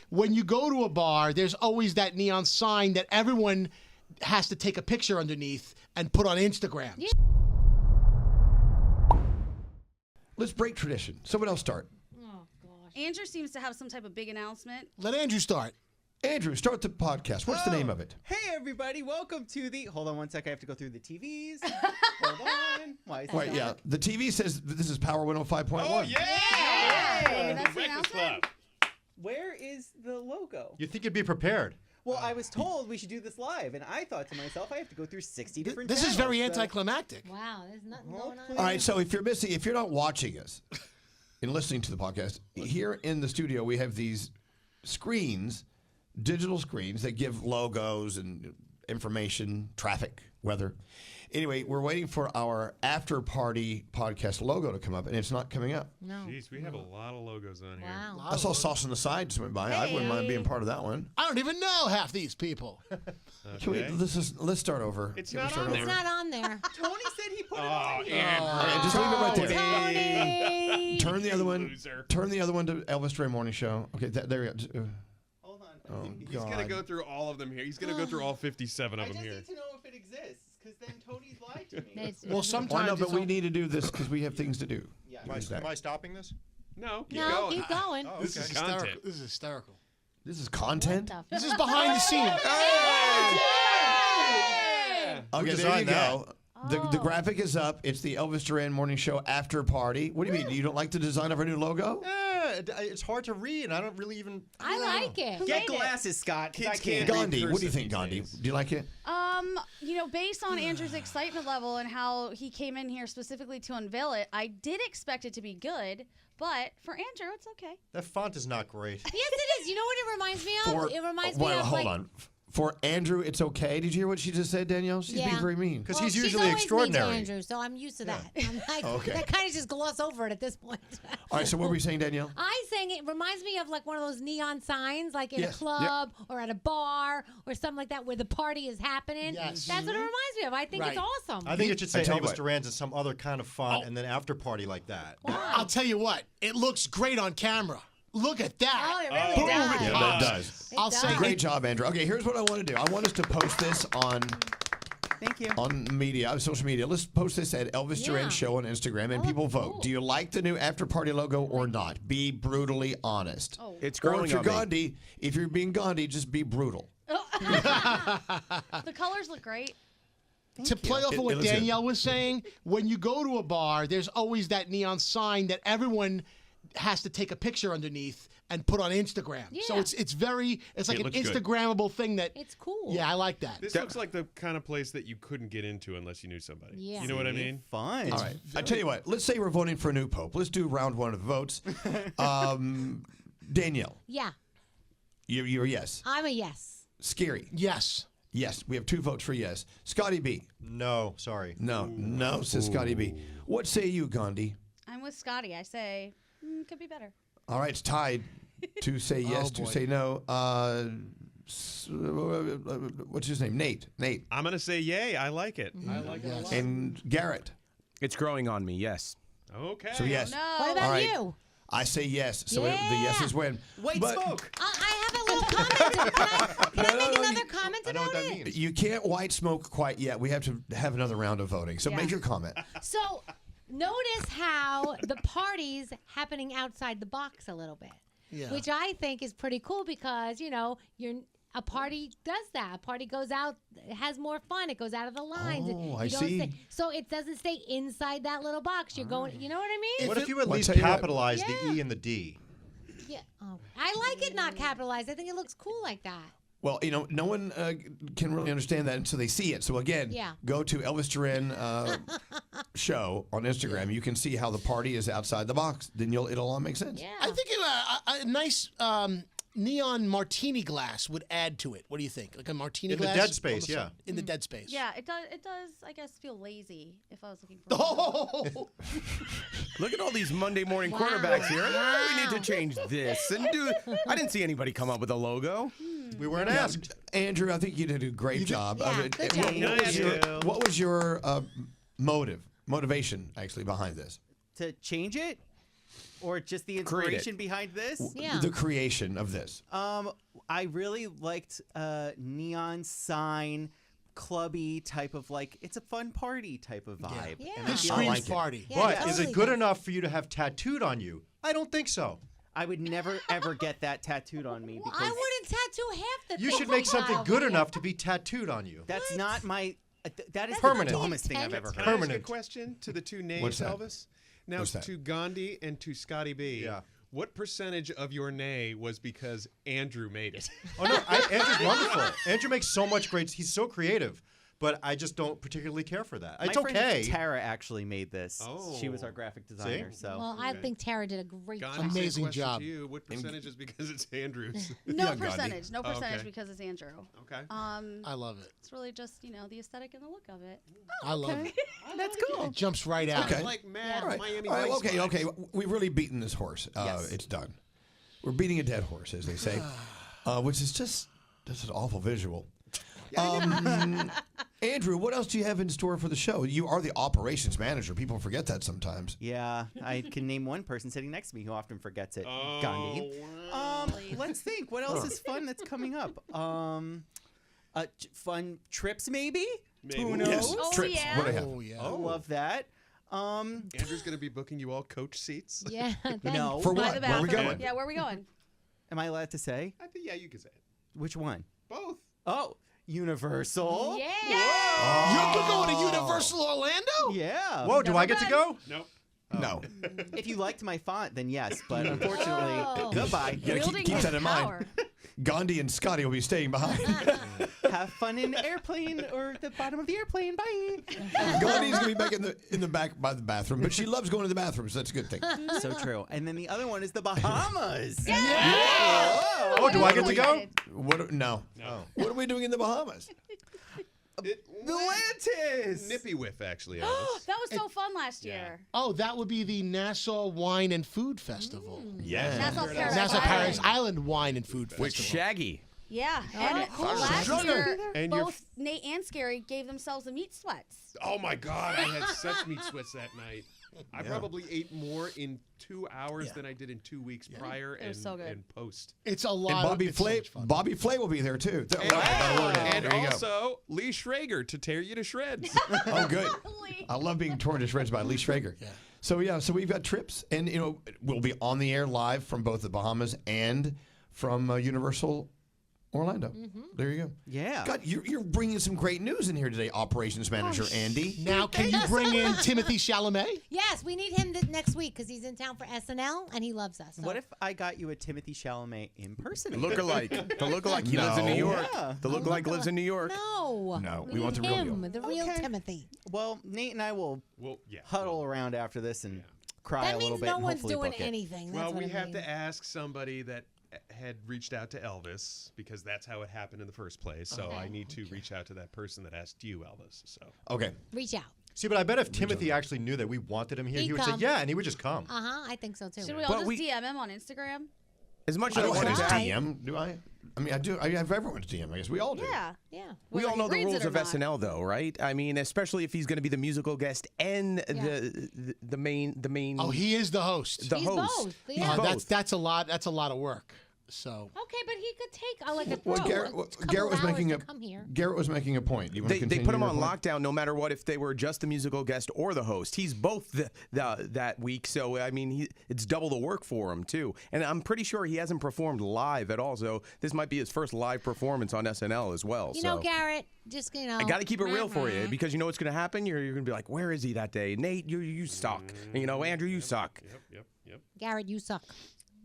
when you go to a bar, there's always that neon sign that everyone has to take a picture underneath and put on Instagram. Yeah. Let's break tradition. Someone else start. Oh, gosh. Andrew seems to have some type of big announcement. Let Andrew start. Andrew, start the podcast. What's the name of it? Hey, everybody. Welcome to the... Hold on one sec. I have to go through the TVs. Hold on. Why is Wait, yeah. The TV says this is Power 105.1. Oh, yeah! Hey, that's the Breakfast announcement? Club. Where is the logo? You think you'd be prepared? Well, I was told we should do this live, and I thought to myself, I have to go through 60 different This is channels, very so- anticlimactic. Wow, there's nothing going on. All right, so if you're not watching us and listening to the podcast, here in the studio we have these screens, digital screens that give logos and information, traffic, weather. Anyway, we're waiting for our after party podcast logo to come up, and it's not coming up. No. Jeez, we have a lot of logos on here. Wow. I saw Sauce on the Side just went by. I wouldn't mind being part of that one. I don't even know half these people. Can we, Okay. let's start over. It's Can we not start on over? It's not on there. Tony said he put it Oh, on. Andrew. Just leave it right there. Tony! Turn the other one. Loser. Turn the other one to Elvis Duran Morning Show. Okay, there we go. Hold on. Oh, He's going to go through all of them here. He's going to go through all 57 I of them just here. need to know if it exists, because then Tony's lied to me. It's- Well, Oh, sometimes no, but it's we all- need to do this because we have things to do. Yeah. Am I stopping this? No, keep No, going. keep going. Oh, This is okay. hysterical. Content. This is hysterical. This is What content. the This is behind the scenes. Okay, there you designed that? go. The graphic is up. It's the Elvis Duran Morning Show after party. What do you mean? You don't like the design of our new logo? It's hard to read, and I don't really even. I like it. Get glasses, Scott. 'cause I Kids can't. can't Gandhi, read what do you cursive think, these Gandhi? days. Do you like it? Based on Andrew's excitement level and how he came in here specifically to unveil it, I did expect it to be good, but for Andrew, it's okay. That font is not great. Yes, it is. You know what it reminds me of? It reminds me well, of hold like. on. For Andrew, it's okay. Did you hear what she just said, Danielle? She's being Yeah. very mean. Because Well, he's she's usually always extraordinary. mean to Andrew, so I'm used to that. I'm like, Okay. I kind of just gloss over it at this point. All right, so what were you saying, Danielle? I'm saying it reminds me of like one of those neon signs, like in Yes. a club or at a bar or something like that, where the party is happening. Yes. That's what it reminds me of. I think it's Right. awesome. I think it should say tell you Elvis what. Duran's in some other kind of font, and then after party like that. I'll tell you what. It looks great on camera. Look at that. Oh, it really Boom, does. it Yeah, that pops. does. It I'll does. say Great job, Andrew. Okay, here's what I want to do. I want us to post this on Thank you. media, social media. Let's post this at Elvis Duran Yeah. Show on Instagram, and Oh, people vote. cool. Do you like the new after party logo or not? Be brutally honest. Oh. It's Or growing if you're on me. Gandhi, if you're being Gandhi, just be brutal. The colors look great. To play off It of what looks good. Danielle was saying, when you go to a bar, there's always that neon sign that everyone has to take a picture underneath and put on Instagram. So Yeah. it's like It an looks good. Instagrammable thing that. It's cool. Yeah, I like that. This looks like the kind of place that you couldn't get into unless you knew somebody. Yeah. You know what I mean? Fun. All right. I tell you what. Let's say we're voting for a new pope. Let's do round one of the votes. Danielle, Yeah, you're a yes. I'm a yes. Scary. Yes. Yes. We have 2 votes for yes. Scotty B. No, sorry. No, says Scotty B. What say you, Gandhi? I'm with Scotty. I say, could be better. All right, it's tied. 2 say yes, 2 boy. say no. What's his name? Nate. I'm going to say yay. I like it. I like it a lot. And Garrett. It's growing on me, yes. Okay. So yes. No. What about All right. you? I say yes. So Yeah. the yeses win. White But smoke. I have a little comment. Can I make another comment I know about what that it? means. You can't white smoke quite yet. We have to have another round of voting. So Yeah. make your comment. So notice how the party's happening outside the box a little bit, Yeah. which I think is pretty cool because, a party does that. A party goes out, it has more fun. It goes out of the lines. Oh, I You don't see. so it doesn't stay inside that little box. You're going, you know what I mean? What if you at Well, least I tell you what. capitalize Yeah. the E and the D? Yeah. Oh, I like it not capitalized. I think it looks cool like that. Well, no one can really understand that until they see it. So again, Yeah. go to Elvis Duran Show on Instagram. You can see how the party is outside the box. Then it'll all make sense. Yeah. I think a nice neon martini glass would add to it. What do you think? Like a martini In the glass? dead space, on the yeah. side- In the dead space. Yeah, it does. It does. I guess feel lazy if I was looking for. Oh, Look at all these Monday morning Wow. quarterbacks here. Wow. We need to change this and do. I didn't see anybody come up with a logo. We weren't Yeah, asked. Andrew, I think you did a great job. Yeah, good job. What was your motivation actually behind this? To change it? or just the Create it. inspiration behind this? Yeah. The creation of this. I really liked neon sign, clubby type of it's a fun party type of vibe. Yeah. And I It feel screams like it. party. Yeah, But totally is it good does. enough for you to have tattooed on you? I don't think so. I would never ever get that tattooed on me Well, because I wouldn't tattoo half the You things should make I something have. good enough to be tattooed on you. that's not my. That is That's the not the dumbest thing I've intent. ever Can heard. I ask Permanent. a question to the two names, What's that? Elvis? Now, What's that? to Gandhi and to Scotty B. Yeah. What percentage of your nay was because Andrew made it? Oh no, Andrew's wonderful. Andrew makes so much great. He's so creative, but I just don't particularly care for that. It's My friend okay. Tara actually made this. She was Oh. our graphic designer. So Well, I think Tara did a great Gandhi, job. same Amazing question job. To you. What percentage is because it's Andrew's? No Yeah, Gandhi. percentage. No Oh, percentage okay. because it's Andrew. Okay. I love it. It's really just the aesthetic and the look of it. I love it. that's cool. It jumps right out. Okay. Like mad All right. Miami All right, Vice okay, vibes. okay. We've really beaten this horse. Yes. It's done. We're beating a dead horse, as they say, which is just an awful visual. Andrew, what else do you have in store for the show? You are the operations manager. People forget that sometimes. Yeah, I can name one person sitting next to me who often forgets it. Oh, Gandhi. Let's think. What else is fun that's coming up? Fun trips maybe. Maybe. Who knows? Yes, Oh, trips. yeah. What do I have? Oh yeah. I love that. Andrew's going to be booking you all coach seats. Yeah. thanks. No. For By what? the Where are we bathroom. going? Yeah, where are we going? Am I allowed to say I think, yeah, you can say it. which one? Both. Oh, Universal. Yeah. You're going to Universal Orlando? Yeah. Whoa, do I get to go? Nope. No. If you liked my font, then yes. But unfortunately, Oh. goodbye. Yeah, Wielding keep his that in mind. power. Gandhi and Scotty will be staying behind. Have fun in the airplane or the bottom of the airplane. Bye. Gandhi's gonna be back in the back by the bathroom, but she loves going to the bathroom, so that's a good thing. So true. And then the other one is the Bahamas. Oh, do I get to go? What? No. Oh. What are we doing in the Bahamas? Atlantis. Nippy whiff, actually. Elvis. That was so fun last year. Oh, that would be the Nassau Wine and Food Festival. Yeah. Nassau Paradise Nassau Island. Paradise Island Wine and Food With Festival. Shaggy. Yeah, Oh, and cool. last year, And your both Nate and Scary gave themselves the meat sweats. Oh my God, I had such meat sweats that night. I probably ate more in 2 hours than I did in 2 weeks prior It was and, so good. and post. It's a And lot. Bobby it's so Flay. much fun. Bobby Flay will be there too. And, and There you go. also Lee Schrager to tear you to shreds. Oh, good. I love being torn to shreds by Lee Schrager. Yeah. So we've got trips, and we'll be on the air live from both the Bahamas and from Universal Orlando. There you go. Yeah. God, you're bringing some great news in here today, Operations Manager Andy. Now, can you bring in Timothy Chalamet? Yes, we need him next week because he's in town for SNL and he loves us. So. What if I got you a Timothy Chalamet impersonator? Look-alike. The look-alike. He lives in New No. York. Yeah. The look-alike lives in New York. No. No, we need want the real him, deal. the real Okay. Timothy. Well, Nate and I will Well, yeah. huddle around after this and cry That a little means bit no and one's hopefully doing book it. anything. That's Well, what we I have mean. to ask somebody that had reached out to Elvis because that's how it happened in the first place. So I need to reach out to that person that asked you, Elvis. So Okay. Reach out. See, but I bet if Timothy actually knew that we wanted him here, He'd he would say come. yeah, and he would just come. I think so too. Should we all But just we- DM him on Instagram? As much I as I don't wanted have to. his DM, do I? I mean, I do. I have everyone's DM. I guess we all do. Yeah. Yeah. We Whether all he know the reads it rules or of not. SNL, though, right? I mean, especially if he's going to be the musical guest and the main. Oh, he is the host. the He's host. both. Yeah. He's That's both. that's a lot. That's a lot of work. So Okay, but he could take like a Well, throw, Garrett, a couple Garrett was hours making to a come here. Garrett was making a point. Do you want They to put continue him your on point? lockdown no matter what if they were just the musical guest or the host. He's both that week, so I mean it's double the work for him too. And I'm pretty sure he hasn't performed live at all, so this might be his first live performance on SNL as well. You so know, Garrett, just I got to keep it real for you because you know what's going to happen. You're going to be like, where is he that day? Nate, you suck. And, you know, Andrew, you suck. Yep. Garrett, you suck.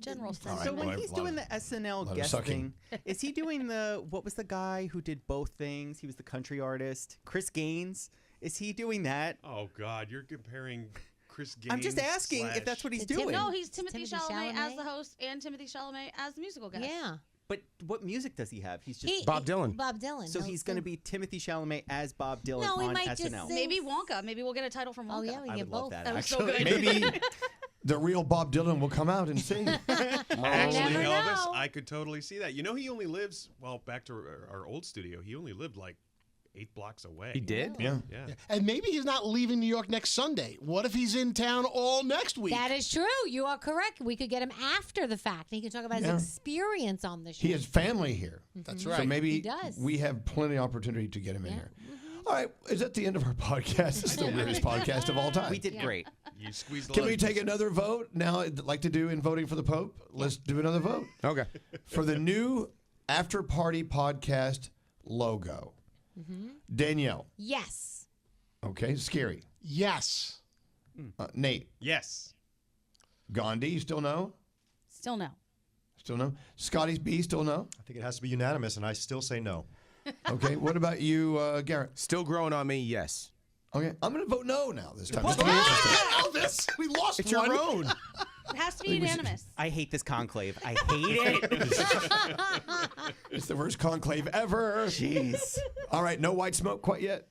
General So sentiment. when Well, he's a lot doing of- the SNL lot of guest sucking. thing, is he doing what was the guy who did both things? He was the country artist, Chris Gaines. Is he doing that? Oh God, you're comparing Chris Gaines. I'm just asking if that's what he's To Tim- doing. No, he's Timothy Timothy Chalamet as Chalamet? the host and Timothy Chalamet as the musical guest. Yeah. But what music does he have? He's just Bob Dylan. Bob Dylan. so He'll he's going to sing- be Timothy Chalamet as Bob Dylan No, he on might just SNL. sing- Maybe Wonka. Maybe we'll get a title from Wonka. Oh yeah, we I get would love both. that. That was so actually. good. Maybe the real Bob Dylan will come out and sing. Actually, never Elvis, know. I could totally see that. You know, he only lives back to our old studio. He only lived like 8 blocks away. He did? Yeah. Yeah. And maybe he's not leaving New York next Sunday. What if he's in town all next week? That is true. You are correct. We could get him after the fact. He can talk about his experience on the show. He has family here. That's So right. maybe He does. we have plenty of opportunity to get him in here. All right. Is that the end of our podcast? This is the weirdest podcast of all time. We did great. You squeezed the Can we lemons. take another vote now, like to do in voting for the Pope? Let's do another vote. Okay. For the new After Party podcast logo. Danielle. Yes. Okay. Scary. Yes. Nate. Yes. Gandhi, you still know? Still no. Still no? Scotty's B, still no? I think it has to be unanimous, and I still say no. Okay. What about you, Garrett? Still growing on me, yes. Okay. I'm going to vote no now this time. What? Just to be interesting. Elvis, we lost It's one. your own. It has to be unanimous. I hate this conclave. I hate it. It's the worst conclave ever. Jeez. All right, no white smoke quite yet.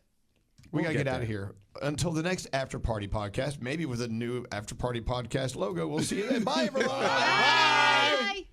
We got to get get out there. of here. Until the next After Party podcast, maybe with a new After Party podcast logo. We'll see you then. Bye, everyone. Bye.